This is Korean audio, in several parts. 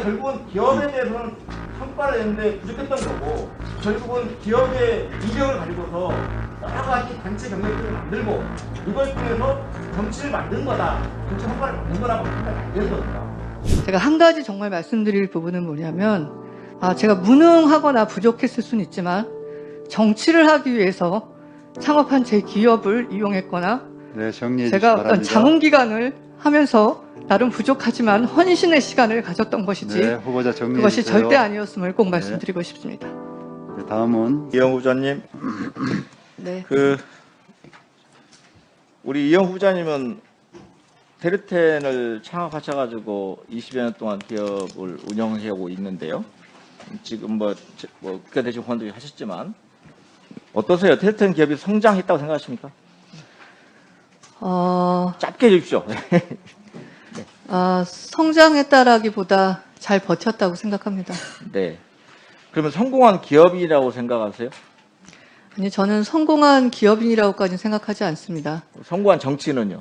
결국은 기업에 대해서는 성과를 냈는데 부족했던 거고, 결국은 기업의 이력을 가지고서 여러 가지 단체 경력들을 만들고 이걸 통해서 정치를 만든 거다, 정치 성과를 만든 거라고 생각이 안 되는 겁니다. 제가 한 가지 정말 말씀드릴 부분은 뭐냐면, 제가 무능하거나 부족했을 수는 있지만 정치를 하기 위해서 창업한 제 기업을 이용했거나 네, 정리해 주시기 제가 어떤 바랍니다. 자문기관을 하면서 나름 부족하지만 헌신의 시간을 가졌던 것이지 네, 후보자 정리해 그것이 주세요. 절대 아니었음을 꼭 말씀드리고 싶습니다. 네, 다음은 이영 후보자님, 네. 우리 이영 후보자님은 테르텐을 창업하셔가지고 20여 년 동안 기업을 운영하고 있는데요. 지금 국회 대신 후원도 하셨지만 어떠세요? 테르텐 기업이 성장했다고 생각하십니까? 짧게 해주십시오. 성장했다라기보다 잘 버텼다고 생각합니다. 네. 그러면 성공한 기업이라고 생각하세요? 아니, 저는 성공한 기업인이라고까지는 생각하지 않습니다. 성공한 정치는요?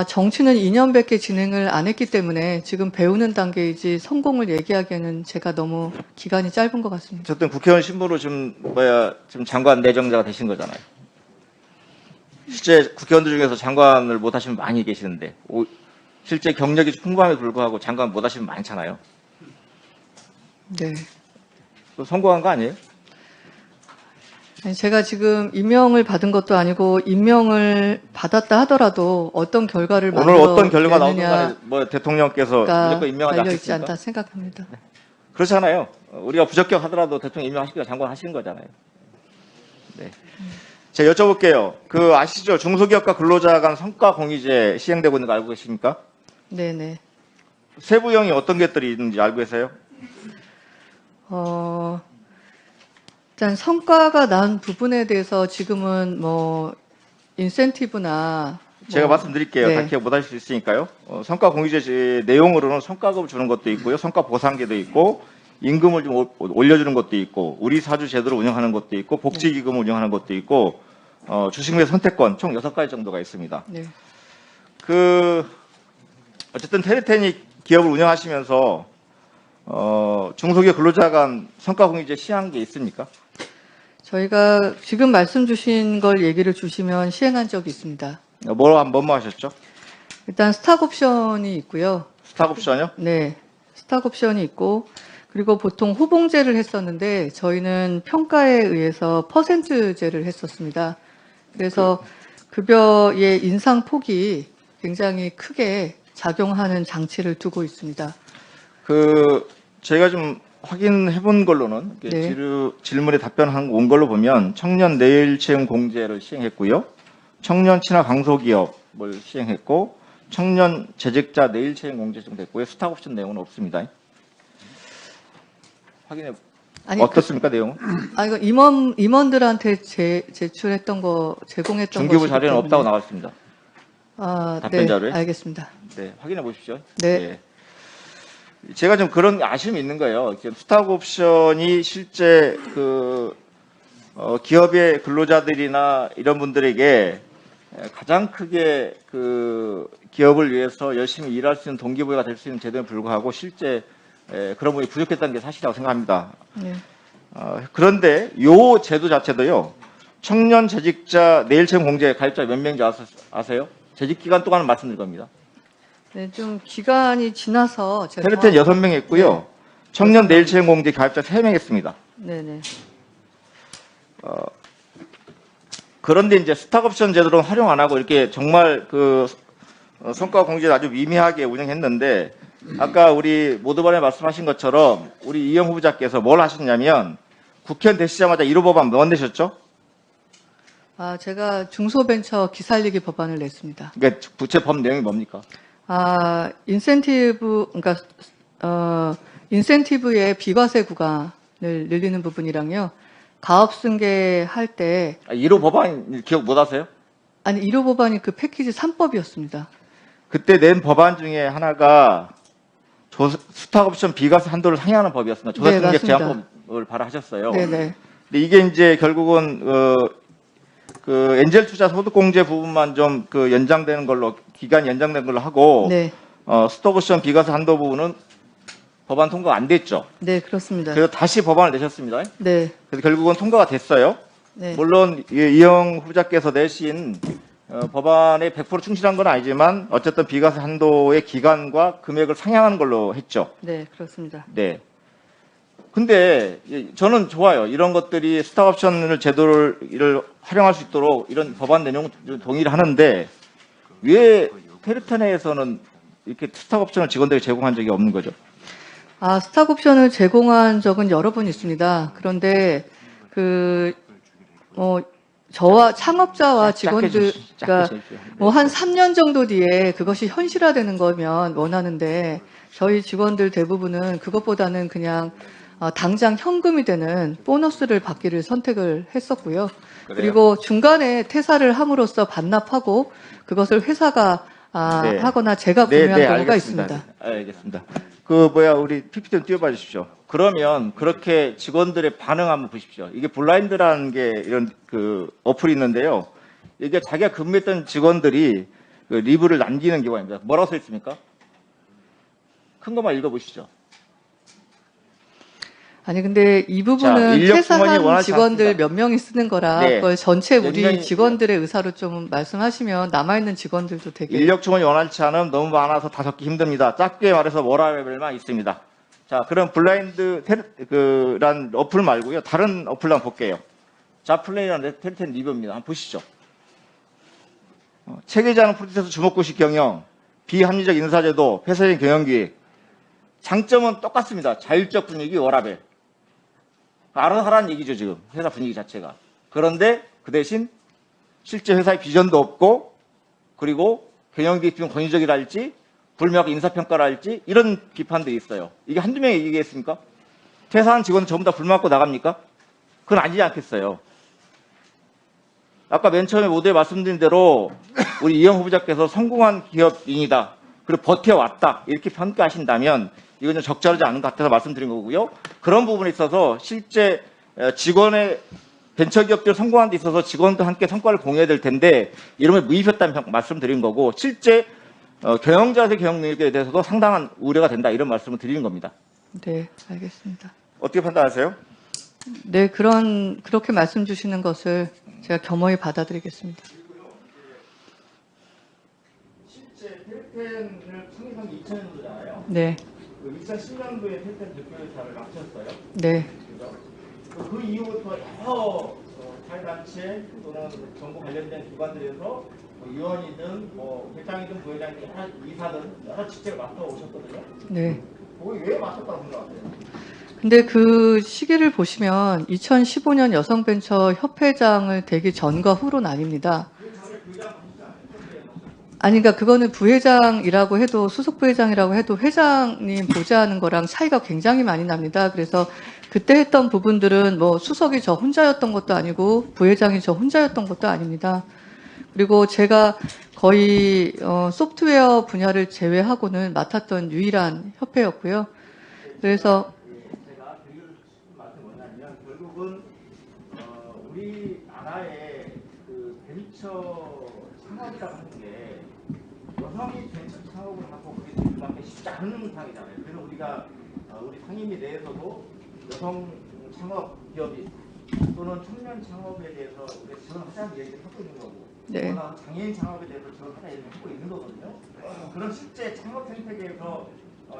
정치는 2년밖에 진행을 안 했기 때문에 지금 배우는 단계이지 성공을 얘기하기에는 제가 너무 기간이 짧은 것 같습니다. 어쨌든 국회의원 신분으로 지금 장관 내정자가 되신 거잖아요. 실제 국회의원들 중에서 장관을 못 하시는 분 많이 계시는데, 실제 경력이 풍부함에 불구하고 장관 못 하시는 분 많잖아요. 네. 또 성공한 거 아니에요? 아니, 제가 지금 임명을 받은 것도 아니고 임명을 받았다 하더라도 어떤 결과를 오늘 어떤 만들어내느냐가 결과 나오든 간에 대통령께서 무조건 임명하지 달려있지 않겠습니까? 않다 생각합니다. 그렇잖아요. 우리가 부적격 하더라도 대통령 임명하시기가 장관 하시는 거잖아요. 네. 제가 여쭤볼게요. 아시죠? 중소기업과 근로자 간 성과공유제 시행되고 있는 거 알고 계십니까? 네네. 세부형이 어떤 것들이 있는지 알고 계세요? 일단 성과가 난 부분에 대해서 지금은 인센티브나 제가 말씀드릴게요. 네. 다 기억 못 하실 수 있으니까요. 성과공유제 내용으로는 성과급을 주는 것도 있고요. 성과보상제도 있고, 임금을 좀 올려주는 것도 있고, 우리 사주 제도를 운영하는 것도 있고, 복지기금을 운영하는 것도 있고, 주식매 선택권 총 6가지 정도가 있습니다. 네. 어쨌든 테르텐이 기업을 운영하시면서 중소기업 근로자 간 성과공유제 시행한 게 있습니까? 저희가 지금 말씀 주신 걸 얘기를 주시면 시행한 적이 있습니다. 뭐뭐 하셨죠? 일단 스탁 옵션이 있고요. 스탁 옵션이요? 네. 스탁 옵션이 있고, 그리고 보통 호봉제를 했었는데 저희는 평가에 의해서 퍼센트제를 했었습니다. 그래서 급여의 인상 폭이 굉장히 크게 작용하는 장치를 두고 있습니다. 제가 좀 확인해 본 걸로는 네. 질문에 답변한 온 걸로 보면 청년 내일 채용 공제를 시행했고요. 청년 친화 강소기업을 시행했고, 청년 재직자 내일 채용 공제 정도했고요. 스탁 옵션 내용은 없습니다. 확인해 어떻습니까, 내용은? 이거 임원들한테 제출했던 거, 제공했던 거. 중기부 자료는 없다고 나왔습니다. 답변 네, 자료에? 알겠습니다. 네, 확인해 보십시오. 네. 예. 제가 좀 그런 아쉬움이 있는 거예요. 스탁 옵션이 실제 기업의 근로자들이나 이런 분들에게 가장 크게 기업을 위해서 열심히 일할 수 있는 동기부여가 될 수 있는 제도에 불구하고 실제 그런 부분이 부족했다는 게 사실이라고 생각합니다. 네. 그런데 이 제도 자체도요, 청년 재직자 내일 채용 공제 가입자 몇 명인지 아세요? 재직 기간 동안은 말씀드릴 겁니다. 네, 좀 기간이 지나서 제가 테르텐 6명 했고요. 네. 청년 내일 채용 공제 가입자 3명 했습니다. 네네. 그런데 이제 스탁옵션 제도는 활용 안 하고 이렇게 정말 성과 공제를 아주 미미하게 운영했는데, 아까 우리 모두반에 말씀하신 것처럼 우리 이영 후보자께서 뭘 하셨냐면 국회의원 되시자마자 1호 법안 뭐 내셨죠? 제가 중소벤처 기살리기 법안을 냈습니다. 그러니까 부채 법 내용이 뭡니까? 인센티브의 비과세 구간을 늘리는 부분이랑요. 가업 승계할 때 1호 법안 기억 못 하세요? 1호 법안이 그 패키지 3법이었습니다. 그때 낸 법안 중에 하나가 스탁옵션 비과세 한도를 상향하는 법이었습니다. 조사승객 맞습니다. 제한법을 발의하셨어요. 네네. 근데 이게 이제 결국은 엔젤 투자 소득 공제 부분만 좀 연장되는 걸로, 기간이 연장된 걸로 하고, 네. 스톡옵션 비과세 한도 부분은 법안 통과가 안 됐죠. 네, 그렇습니다. 그래서 다시 법안을 내셨습니다. 네, 그래서 결국은 통과가 됐어요. 네, 물론 이영 후보자께서 내신 법안에 100% 충실한 건 아니지만 어쨌든 비과세 한도의 기간과 금액을 상향하는 걸로 했죠. 네, 그렇습니다. 네. 근데 저는 좋아요. 이런 것들이 스탁옵션을 제도를 활용할 수 있도록 이런 법안 내용 동의를 하는데 왜 테르타 내에서는 이렇게 스탁옵션을 직원들에게 제공한 적이 없는 거죠? 아, 스탁옵션을 제공한 적은 여러 번 있습니다. 그런데 저와 창업자와 직원들, 그러니까 뭐 한 3년 정도 뒤에 그것이 현실화되는 거면 원하는데 저희 직원들 대부분은 그것보다는 그냥 당장 현금이 되는 보너스를 받기를 선택을 했었고요. 그래요? 그리고 중간에 퇴사를 함으로써 반납하고 그것을 회사가 네. 하거나 제가 구매한 경우가 알겠습니다. 있습니다. 알겠습니다. 우리 PPT 좀 띄워봐 주십시오. 그러면 그렇게 직원들의 반응 한번 보십시오. 이게 블라인드라는 게 이런 어플이 있는데요. 이게 자기가 근무했던 직원들이 리뷰를 남기는 경우가 있습니다. 뭐라고 써 있습니까? 큰 것만 읽어보시죠. 아니 근데 이 자, 부분은 인력 충원이 퇴사한 원활치 직원들 않습니다. 몇 명이 쓰는 거라 네. 그걸 전체 몇 우리 명이- 직원들의 의사로 좀 말씀하시면 남아있는 직원들도 되게 인력 충원이 원활치 않으면 너무 많아서 다 적기 힘듭니다. 짧게 말해서 워라밸만 있습니다. 자, 그럼 블라인드란 어플 말고요. 다른 어플 한번 볼게요. 자플레이라는 텔텐 리뷰입니다. 한번 보시죠. 체계자는 프로세스 주목구식 경영, 비합리적 인사제도, 폐쇄적인 경영기획. 장점은 똑같습니다. 자율적 분위기, 워라밸. 알아서 하라는 얘기죠, 지금. 회사 분위기 자체가. 그런데 그 대신 실제 회사의 비전도 없고, 그리고 경영기획 비용 권위적이랄지, 불명확한 인사평가랄지, 이런 비판들이 있어요. 이게 한두 명이 얘기했습니까? 퇴사한 직원은 전부 다 불맞고 나갑니까? 그건 아니지 않겠어요. 아까 맨 처음에 모두에 말씀드린 대로 우리 이영 후보자께서 성공한 기업인이다. 그리고 버텨왔다. 이렇게 평가하신다면 이건 좀 적절하지 않은 것 같아서 말씀드린 거고요. 그런 부분에 있어서 실제 직원의 벤처기업들 성공한 데 있어서 직원도 함께 성과를 공유해야 될 텐데 이름을 무입했다는 말씀드린 거고 실제 경영자의 경영 능력에 대해서도 상당한 우려가 된다. 이런 말씀을 드리는 겁니다. 네, 알겠습니다. 어떻게 판단하세요? 네, 그렇게 말씀 주시는 것을 제가 겸허히 받아들이겠습니다. 실제 텔텐을 창립한 게 2000년도잖아요. 네, 2010년도에 텔텐 대표이사를 마쳤어요. 네, 그 이후부터 여러 사회단체 또는 정부 관련된 기관들에서 뭐 위원이든 뭐 회장이든 부회장이든 여러 이사든 여러 직책을 맡아 오셨거든요. 네. 거기 왜 맡았다고 생각하세요? 근데 그 시기를 보시면 2015년 여성벤처 협회장을 되기 전과 후로는 아닙니다. 아니, 그러니까 그거는 부회장이라고 해도 수석 부회장이라고 해도 회장님 보좌하는 거랑 차이가 굉장히 많이 납니다. 그래서 그때 했던 부분들은 뭐 수석이 저 혼자였던 것도 아니고 부회장이 저 혼자였던 것도 아닙니다. 그리고 제가 거의 소프트웨어 분야를 제외하고는 맡았던 유일한 협회였고요. 그래서 제가 드리고 싶은 말씀이 뭐냐면 결국은 우리나라의 그 벤처 창업이라고 하는 게 여성이 벤처 창업을 하고 그게 되기밖에 쉽지 않은 상황이잖아요. 그래서 우리가 우리 상임위 내에서도 여성 창업 기업이 또는 청년 창업에 대해서 우리가 지원하자는 얘기를 하고 있는 거고 네. 또는 장애인 창업에 대해서 지원하자는 얘기를 하고 있는 거거든요. 그런 실제 창업 생태계에서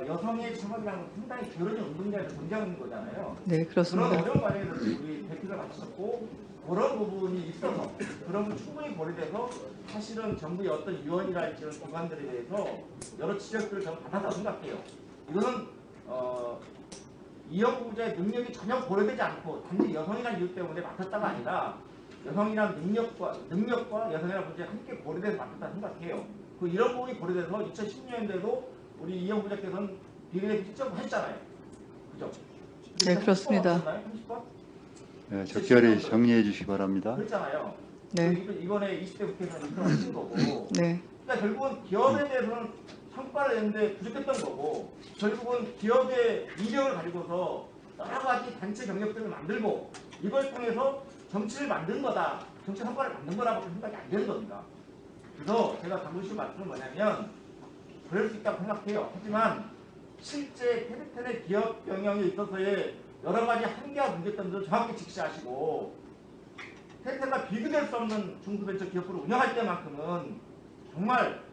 여성의 창업이라는 건 상당히 기울어진 운동장에서 존재하는 거잖아요. 네, 그런 그렇습니다. 어려운 과정에서 우리 대표가 마쳤고 그런 부분이 있어서 그런 부 충분히 고려돼서 사실은 정부의 어떤 위원이랄지 이런 기관들에 대해서 여러 지적들을 저는 받았다고 생각해요. 이거는 이영 후보자의 능력이 전혀 고려되지 않고 단지 여성이라는 이유 때문에 맡았다가 아니라 여성이라는 능력과 여성이라는 문제가 함께 고려돼서 맡았다고 생각해요. 이런 부분이 고려돼서 2010년대도 우리 이영 후보자께서는 비례대표 실적을 하셨잖아요. 그죠? 네, 그렇습니다. 30번? 네, 적절히 정리해 주시기 바랍니다. 그렇잖아요. 네, 이번에 20대 국회에서 들어가신 거고. 네, 그러니까 결국은 기업에 대해서는 성과를 냈는데 부족했던 거고, 결국은 기업의 이력을 가지고서 여러 가지 단체 경력들을 만들고 이걸 통해서 정치를 만든 거다, 정치 성과를 만든 거라고 생각이 안 되는 겁니다. 그래서 제가 당부하신 말씀은 뭐냐면 그럴 수 있다고 생각해요. 하지만 실제 캐피탈의 기업 경영에 있어서의 여러 가지 한계와 문제점들을 정확히 직시하시고 캐피탈과 비교될 수 없는 중소벤처 기업을 운영할 때만큼은 정말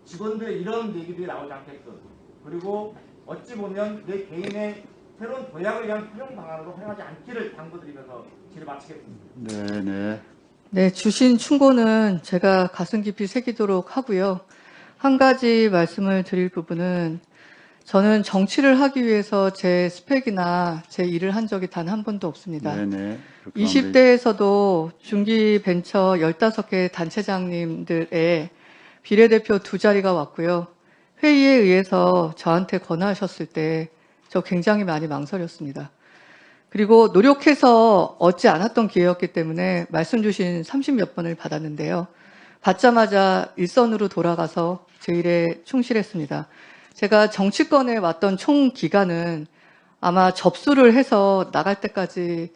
직원들의 이런 얘기들이 나오지 않게끔, 그리고 어찌 보면 내 개인의 새로운 도약을 위한 활용 방안으로 활용하지 않기를 당부드리면서 질을 마치겠습니다. 네. 네, 주신 충고는 제가 가슴 깊이 새기도록 하고요. 한 가지 말씀을 드릴 부분은 저는 정치를 하기 위해서 제 스펙이나 제 일을 한 적이 단 한 번도 없습니다. 네네. 20대에서도 중기 벤처 15개 단체장님들의 비례대표 2자리가 왔고요. 회의에 의해서 저한테 권하셨을 때 저 굉장히 많이 망설였습니다. 그리고 노력해서 얻지 않았던 기회였기 때문에 말씀 주신 30몇 번을 받았는데요. 받자마자 일선으로 돌아가서 제 일에 충실했습니다. 제가 정치권에 왔던 총 기간은 아마 접수를 해서 나갈 때까지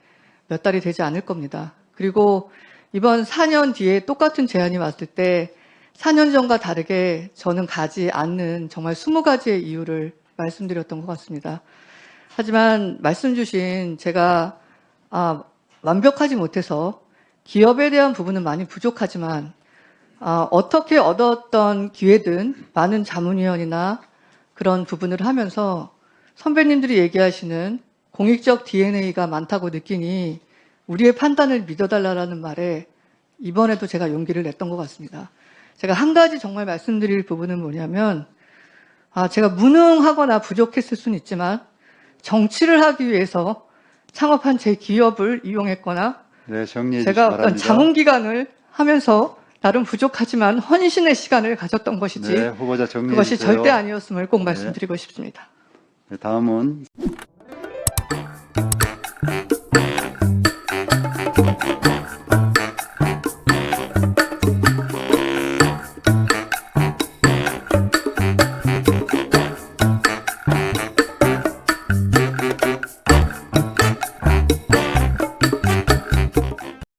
몇 달이 되지 않을 겁니다. 그리고 이번 4년 뒤에 똑같은 제안이 왔을 때 4년 전과 다르게 저는 가지 않는 정말 20가지의 이유를 말씀드렸던 것 같습니다. 하지만 말씀 주신 제가 완벽하지 못해서 기업에 대한 부분은 많이 부족하지만 어떻게 얻었던 기회든 많은 자문위원이나 그런 부분을 하면서 선배님들이 얘기하시는 공익적 DNA가 많다고 느끼니 우리의 판단을 믿어달라는 말에 이번에도 제가 용기를 냈던 것 같습니다. 제가 한 가지 정말 말씀드릴 부분은 뭐냐면 제가 무능하거나 부족했을 수는 있지만 정치를 하기 위해서 창업한 제 기업을 이용했거나 네, 정리해 주시기 제가 어떤 바랍니다. 자문기관을 하면서 나름 부족하지만 헌신의 시간을 가졌던 것이지 네, 후보자 정리해 그것이 주세요. 절대 아니었음을 꼭 네. 말씀드리고 싶습니다. 네, 다음은